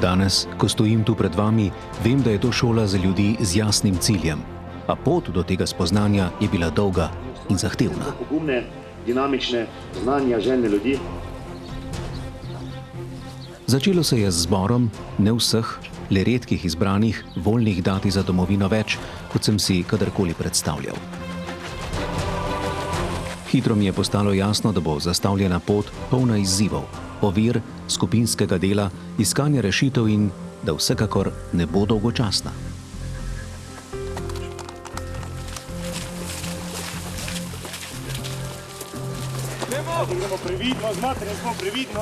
Danes, ko stojim tu pred vami, vem, da je to šola za ljudi z jasnim ciljem. A pot do tega spoznanja je bila dolga in zahtevna. Pogumne, dinamične, znanja, željne ljudi. Začelo se je z zborom, ne vseh, le redkih izbranih, voljnih dati za domovino več, kot sem si kadarkoli predstavljal. Hitro mi je postalo jasno, da bo zastavljena pot polna izzivov, ovir, skupinskega dela, iskanja rešitev in da vsekakor ne bo dolgočasna. Gremo previdno, zmatreni smo previdno.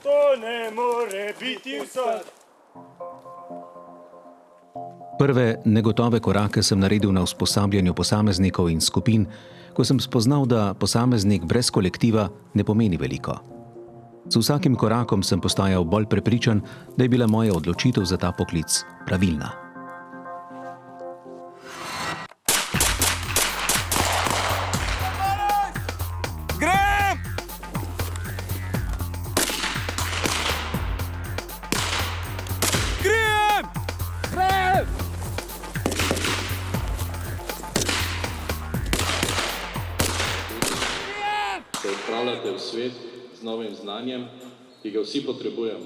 To ne more biti vse. Prve negotove korake sem naredil na usposabljanju posameznikov in skupin, ko sem spoznal, da posameznik brez kolektiva ne pomeni veliko. Z vsakim korakom sem postajal bolj prepričan, da je bila moja odločitev za ta poklic pravilna. Se odpravljate v svet z novim znanjem, ki ga vsi potrebujemo.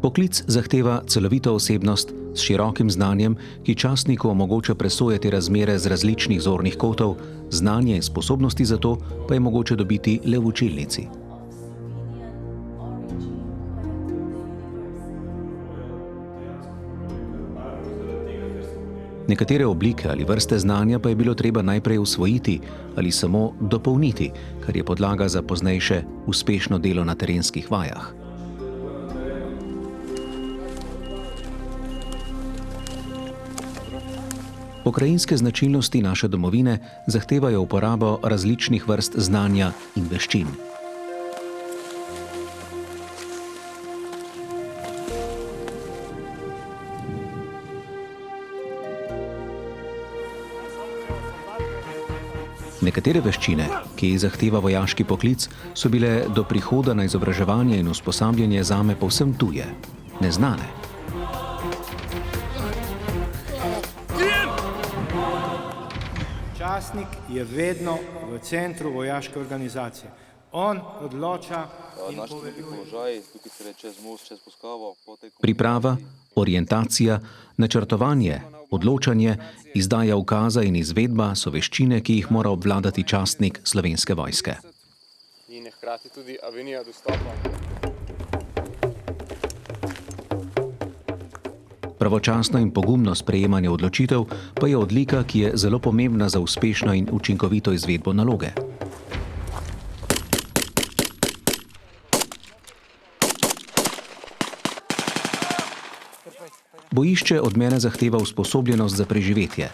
Poklic zahteva celovito osebnost s širokim znanjem, ki častniku omogoča presojati razmere z različnih zornih kotov, znanje in sposobnosti za to pa je mogoče dobiti le v učilnici. Nekatere oblike ali vrste znanja pa je bilo treba najprej usvojiti ali samo dopolniti, kar je podlaga za poznejše uspešno delo na terenskih vajah. Pokrajinske značilnosti naše domovine zahtevajo uporabo različnih vrst znanja in veščin. Nekatere veščine, ki jih zahteva vojaški poklic, so bile do prihoda na izobraževanje in usposabljanje zame povsem tuje, neznane. Častnik je vedno v centru vojaške organizacije. On odloča in poveduje. Priprava, orientacija, načrtovanje, odločanje, izdaja ukaza in izvedba so veščine, ki jih mora obvladati častnik Slovenske vojske. In hkrati tudi avenija dostopa. Pravočasno in pogumno sprejemanje odločitev pa je odlika, ki je zelo pomembna za uspešno in učinkovito izvedbo naloge. Bojišče od mene zahteva usposobljenost za preživetje.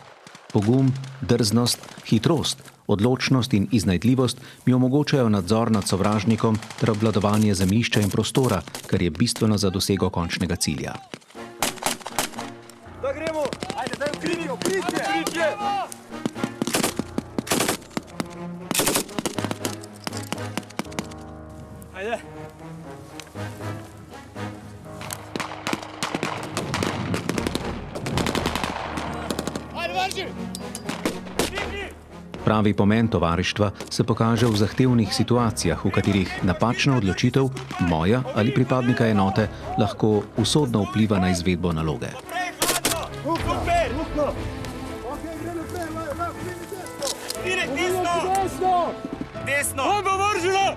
Pogum, drznost, hitrost, odločnost in iznajdljivost mi omogočajo nadzor nad sovražnikom ter obvladovanje zemljišča in prostora, kar je bistveno za dosego končnega cilja. Da gremo! Ajde, daj ukrinimo! Ukrinite! Ajde! Pravi pomen tovarištva se pokaže v zahtevnih situacijah, v katerih napačna odločitev, moja ali pripadnika enote, lahko usodno vpliva na izvedbo naloge. Desno! Bomba vržila!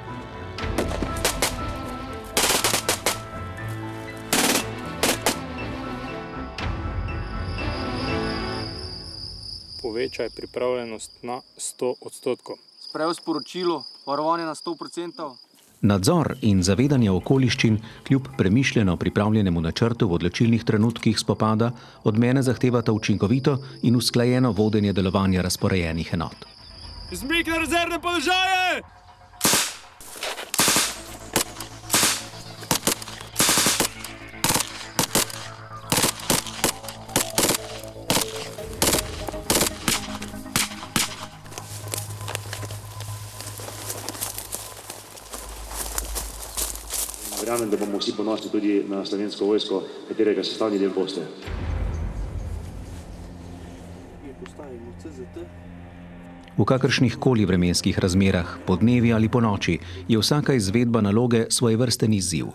Povečaj pripravljenost na 100%. Sprejel sporočilo, varovanje na 100%. Nadzor in zavedanje okoliščin kljub premišljeno pripravljenemu načrtu v odločilnih trenutkih spopada od mene zahtevata učinkovito in usklajeno vodenje delovanja razporejenih enot. Zmik na rezervne položaje! Verjamem, da bomo vsi ponosni tudi na Slovensko vojsko, katerega sestavni del boste. V kakršnih koli vremenskih razmerah, podnevi ali ponoči, je vsaka izvedba naloge svojevrsten izziv.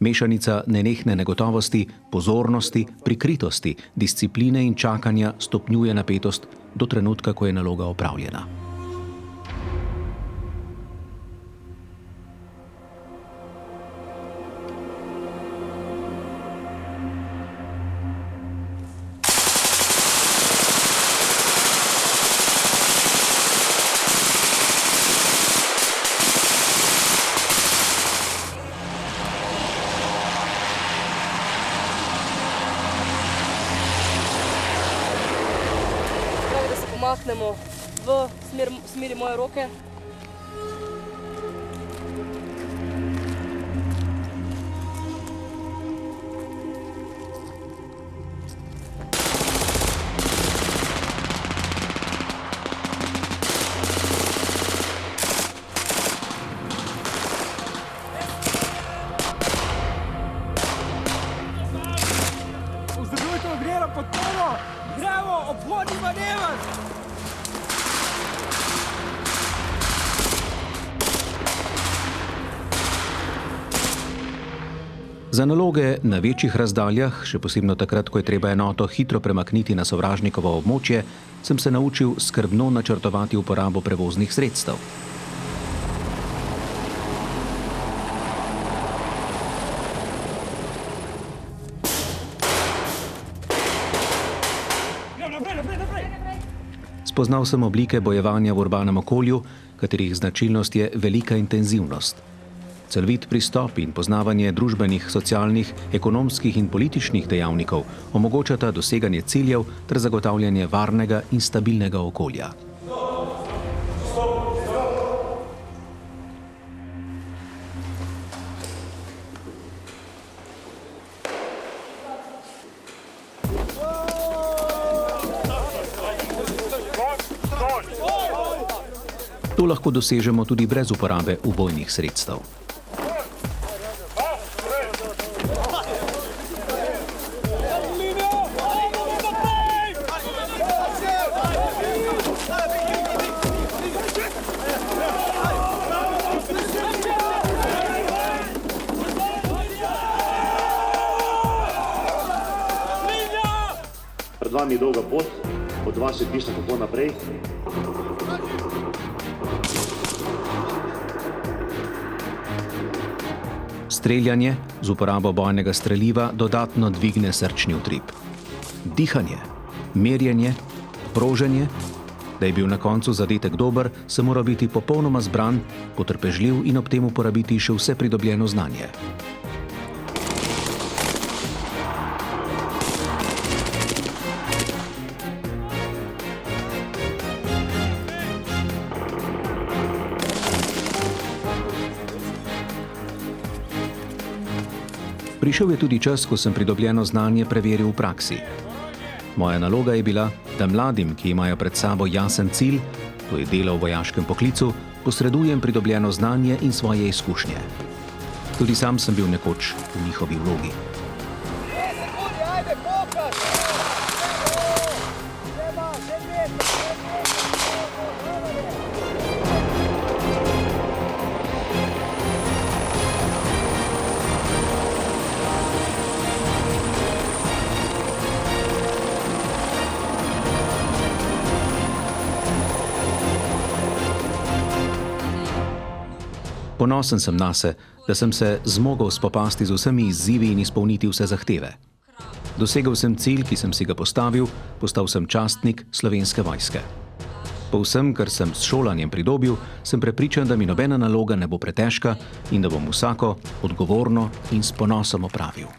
Mešanica nenehne negotovosti, pozornosti, prikritosti, discipline in čakanja stopnjuje napetost do trenutka, ko je naloga opravljena. Mahnemo v smeri moje roke. Vzdržujte ogrelo pod tolo! Gremo, obhodni manever! Za naloge na večjih razdaljah, še posebno takrat, ko je treba enoto hitro premakniti na sovražnikovo območje, sem se naučil skrbno načrtovati uporabo prevoznih sredstev. Spoznal sem oblike bojevanja v urbanem okolju, katerih značilnost je velika intenzivnost. Celovit pristop in poznavanje družbenih, socialnih, ekonomskih in političnih dejavnikov omogočata doseganje ciljev ter zagotavljanje varnega in stabilnega okolja. To lahko dosežemo tudi brez uporabe ubojnih sredstev. Pred vami je dolga pot, od vas je odvisno, kako naprej. Streljanje z uporabo bojnega streliva dodatno dvigne srčni utrip. Dihanje, merjenje, proženje. Da je bil na koncu zadetek dober, se mora biti popolnoma zbran, potrpežljiv in ob tem uporabiti še vse pridobljeno znanje. Prišel je tudi čas, ko sem pridobljeno znanje preveril v praksi. Moja naloga je bila, da mladim, ki imajo pred sabo jasen cilj, to je delo v vojaškem poklicu, posredujem pridobljeno znanje in svoje izkušnje. Tudi sam sem bil nekoč v njihovi vlogi. Ponosen sem nase, da sem se zmogel spopasti z vsemi izzivi in izpolniti vse zahteve. Dosegel sem cilj, ki sem si ga postavil, postal sem častnik Slovenske vojske. Po vsem, kar sem s šolanjem pridobil, sem prepričan, da mi nobena naloga ne bo pretežka in da bom vsako odgovorno in s ponosom opravil.